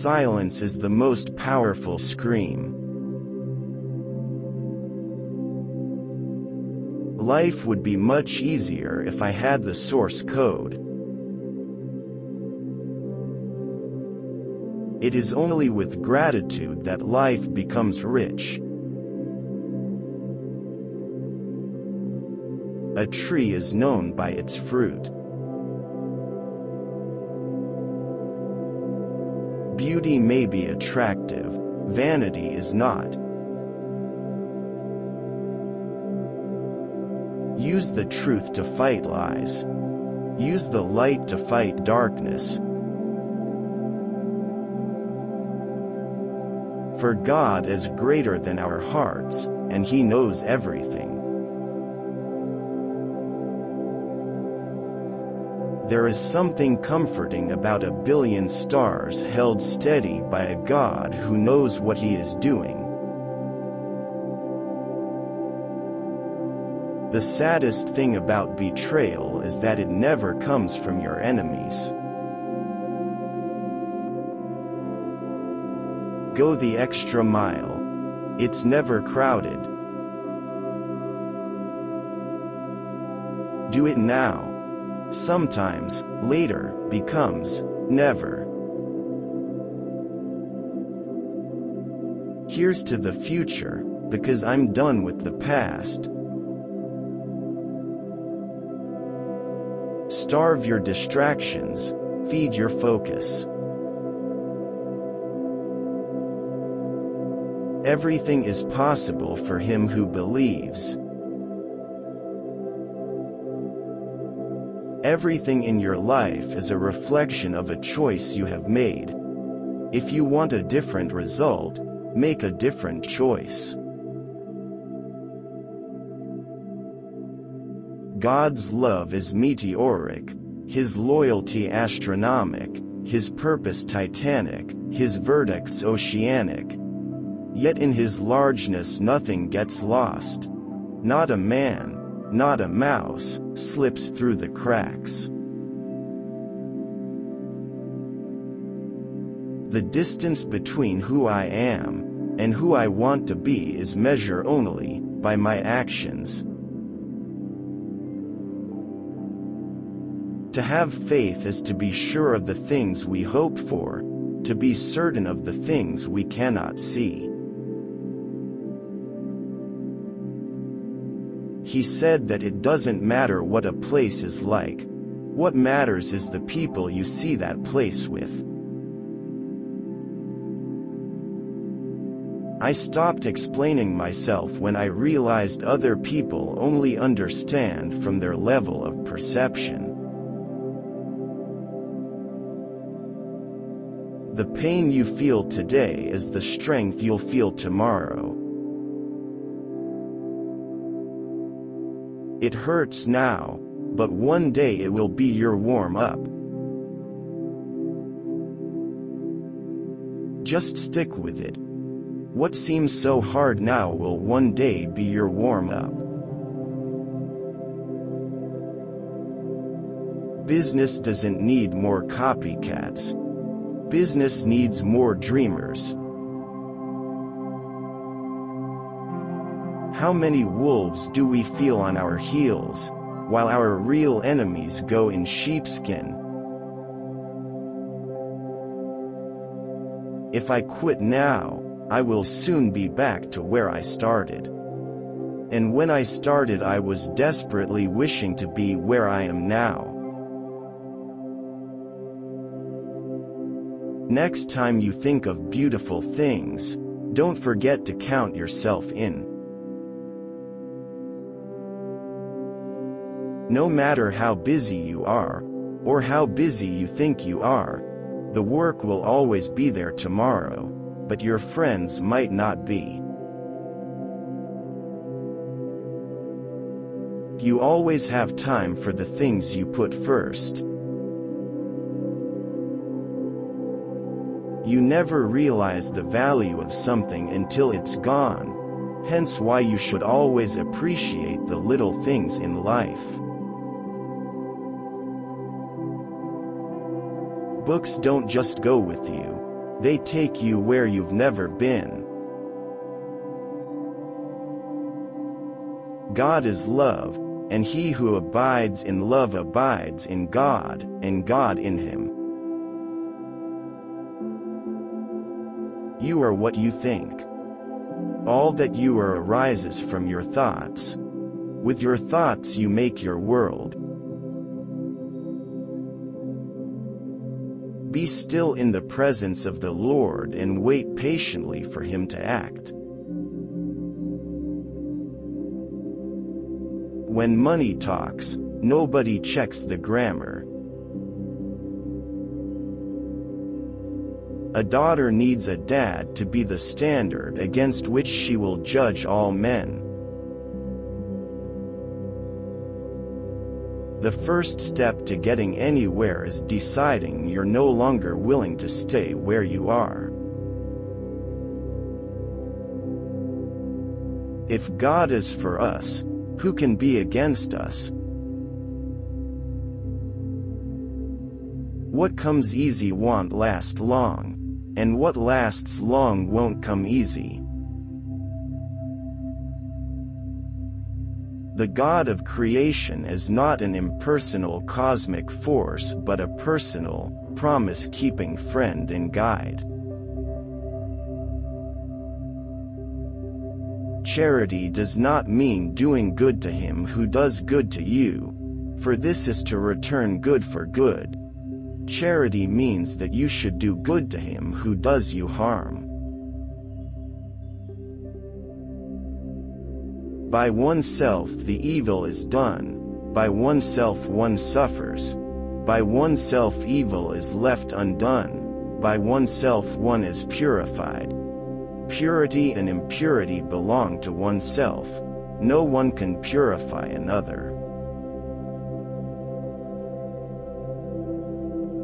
silence is the most powerful scream. Life would be much easier if I had the source code. It is only with gratitude that life becomes rich. A tree is known by its fruit. Beauty may be attractive, vanity is not. Use the truth to fight lies. Use the light to fight darkness. For God is greater than our hearts, and He knows everything. There is something comforting about 1 billion stars held steady by a God who knows what He is doing. The saddest thing about betrayal is that it never comes from your enemies. Go the extra mile. It's never crowded. Do it now. Sometimes, later, becomes never. Here's to the future, because I'm done with the past. Starve your distractions, feed your focus. Everything is possible for him who believes. Everything in your life is a reflection of a choice you have made. If you want a different result, make a different choice. God's love is meteoric, His loyalty astronomic, His purpose titanic, His verdicts oceanic. Yet in His largeness nothing gets lost. Not a man, not a mouse, slips through the cracks. The distance between who I am and who I want to be is measured only by my actions. To have faith is to be sure of the things we hope for, to be certain of the things we cannot see. He said that it doesn't matter what a place is like. What matters is the people you see that place with. I stopped explaining myself when I realized other people only understand from their level of perception. The pain you feel today is the strength you'll feel tomorrow. It hurts now, but one day it will be your warm-up. Just stick with it. What seems so hard now will one day be your warm-up. Business doesn't need more copycats. Business needs more dreamers. How many wolves do we feel on our heels, while our real enemies go in sheepskin? If I quit now, I will soon be back to where I started. And when I started, I was desperately wishing to be where I am now. Next time you think of beautiful things, don't forget to count yourself in. No matter how busy you are, or how busy you think you are, the work will always be there tomorrow, but your friends might not be. You always have time for the things you put first. You never realize the value of something until it's gone, hence why you should always appreciate the little things in life. Books don't just go with you, They take you where you've never been. God is love, and he who abides in love abides in God, and God in him. You are what you think. All that you are arises from your thoughts. With your thoughts you make your world. Be still in the presence of the Lord and wait patiently for him to act. When money talks, nobody checks the grammar. A daughter needs a dad to be the standard against which she will judge all men. The first step to getting anywhere is deciding you're no longer willing to stay where you are. If God is for us, who can be against us? What comes easy won't last long, and what lasts long won't come easy. The God of creation is not an impersonal cosmic force but a personal, promise-keeping friend and guide. Charity does not mean doing good to him who does good to you, for this is to return good for good. Charity means that you should do good to him who does you harm. By oneself the evil is done, by oneself one suffers, by oneself evil is left undone, by oneself one is purified. Purity and impurity belong to oneself, no one can purify another.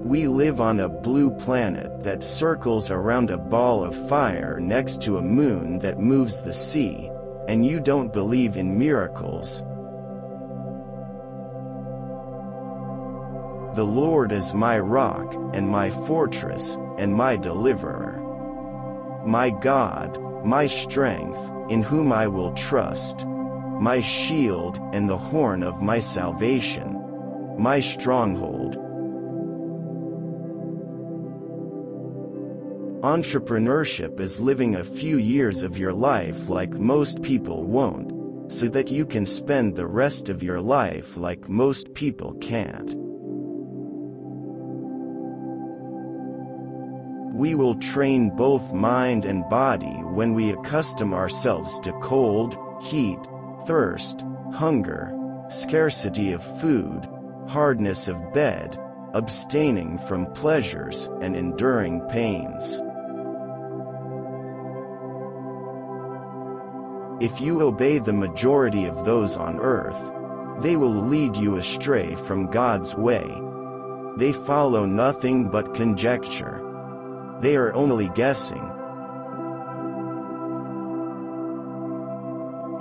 We live on a blue planet that circles around a ball of fire next to a moon that moves the sea. And you don't believe in miracles. The Lord is my rock, and my fortress, and my deliverer. My God, my strength, in whom I will trust. My shield, and the horn of my salvation. My stronghold. Entrepreneurship is living a few years of your life like most people won't, so that you can spend the rest of your life like most people can't. We will train both mind and body when we accustom ourselves to cold, heat, thirst, hunger, scarcity of food, hardness of bed, abstaining from pleasures, and enduring pains. If you obey the majority of those on earth, they will lead you astray from God's way. They follow nothing but conjecture. They are only guessing.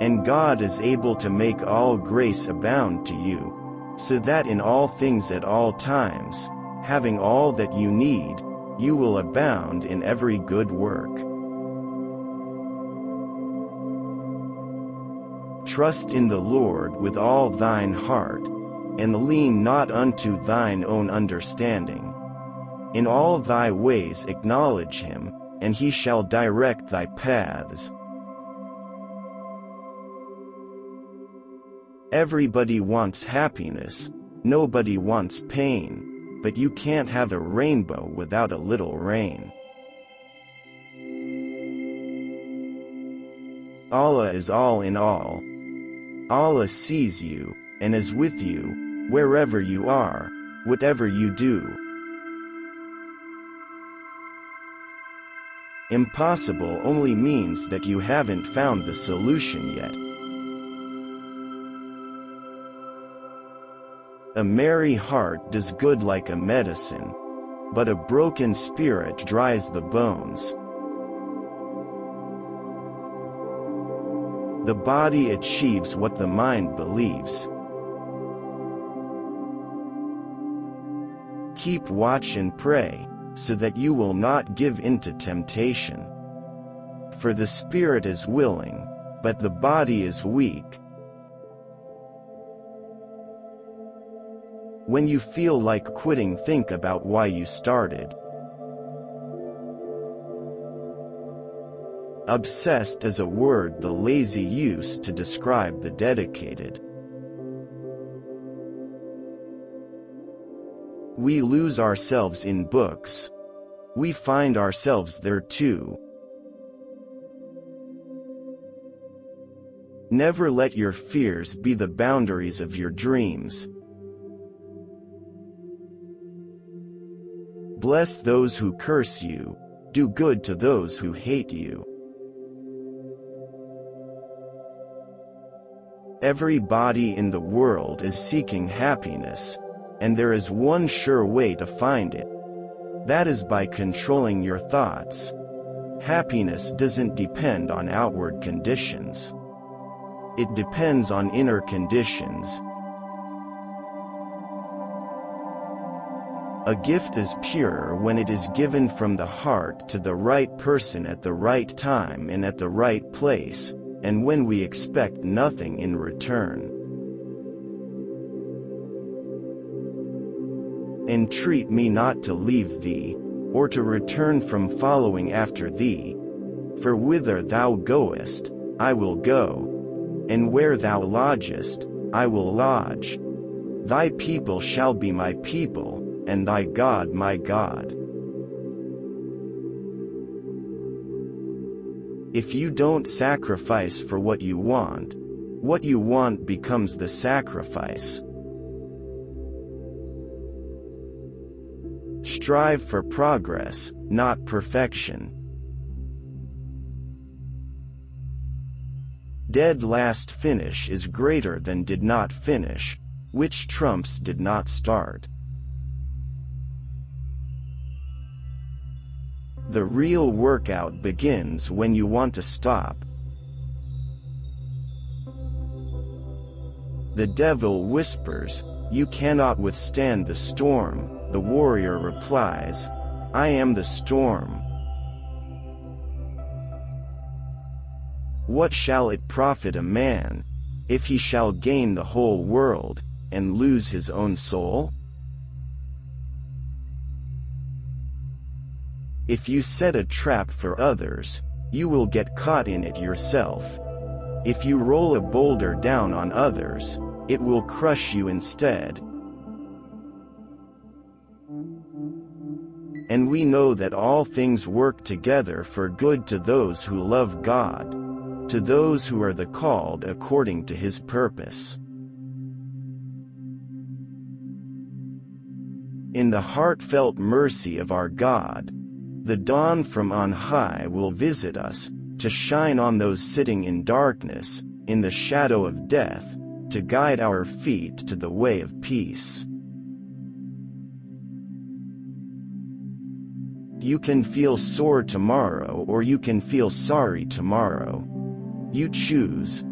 And God is able to make all grace abound to you, so that in all things at all times, having all that you need, you will abound in every good work. Trust in the Lord with all thine heart, and lean not unto thine own understanding. In all thy ways acknowledge him, and he shall direct thy paths. Everybody wants happiness, nobody wants pain, but you can't have a rainbow without a little rain. Allah is all in all. Allah sees you, and is with you, wherever you are, whatever you do. Impossible only means that you haven't found the solution yet. A merry heart does good like a medicine, but a broken spirit dries the bones. The body achieves what the mind believes. Keep watch and pray, so that you will not give in to temptation. For the spirit is willing, but the body is weak. When you feel like quitting, think about why you started. Obsessed is a word the lazy use to describe the dedicated. We lose ourselves in books. We find ourselves there too. Never let your fears be the boundaries of your dreams. Bless those who curse you. Do good to those who hate you. Everybody in the world is seeking happiness, and there is one sure way to find it. That is by controlling your thoughts. Happiness doesn't depend on outward conditions. It depends on inner conditions. A gift is pure when it is given from the heart to the right person at the right time and at the right place, and when we expect nothing in return. Entreat me not to leave thee, or to return from following after thee. For whither thou goest, I will go, and where thou lodgest, I will lodge. Thy people shall be my people, and thy God my God. If you don't sacrifice for what you want becomes the sacrifice. Strive for progress, not perfection. Dead last finish is greater than did not finish, which trumps did not start. The real workout begins when you want to stop. The devil whispers, "You cannot withstand the storm." The warrior replies, "I am the storm." What shall it profit a man, if he shall gain the whole world, and lose his own soul? If you set a trap for others, you will get caught in it yourself. If you roll a boulder down on others, it will crush you instead. And we know that all things work together for good to those who love God, to those who are the called according to His purpose. In the heartfelt mercy of our God, the dawn from on high will visit us, to shine on those sitting in darkness, in the shadow of death, to guide our feet to the way of peace. You can feel sore tomorrow, or you can feel sorry tomorrow. You choose.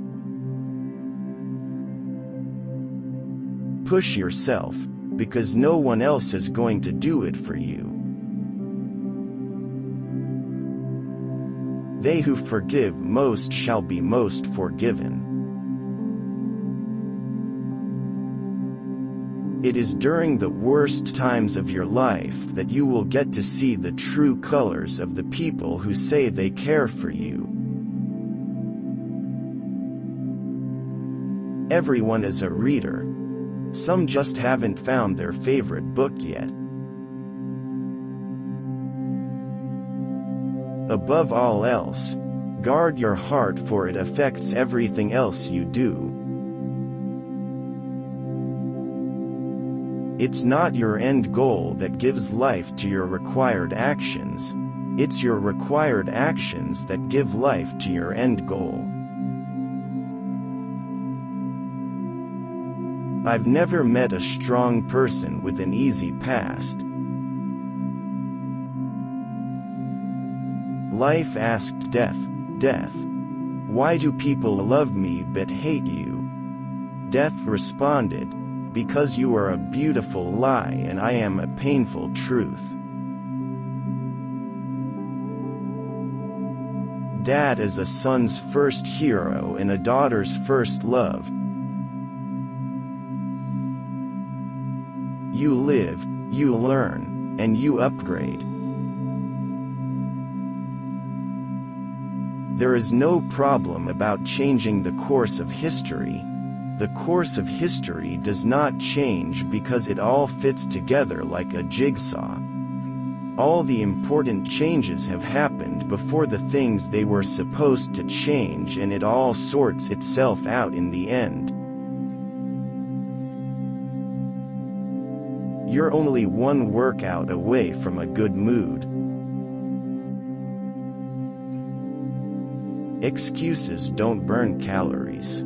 Push yourself, because no one else is going to do it for you. They who forgive most shall be most forgiven. It is during the worst times of your life that you will get to see the true colors of the people who say they care for you. Everyone is a reader. Some just haven't found their favorite book yet. Above all else, guard your heart, for it affects everything else you do. It's not your end goal that gives life to your required actions. It's your required actions that give life to your end goal. I've never met a strong person with an easy past. Life asked death, "Death, why do people love me but hate you?" Death responded, "Because you are a beautiful lie and I am a painful truth." Dad is a son's first hero and a daughter's first love. You live, you learn, and you upgrade. There is no problem about changing the course of history. The course of history does not change because it all fits together like a jigsaw. All the important changes have happened before the things they were supposed to change, and it all sorts itself out in the end. You're only one workout away from a good mood. Excuses don't burn calories.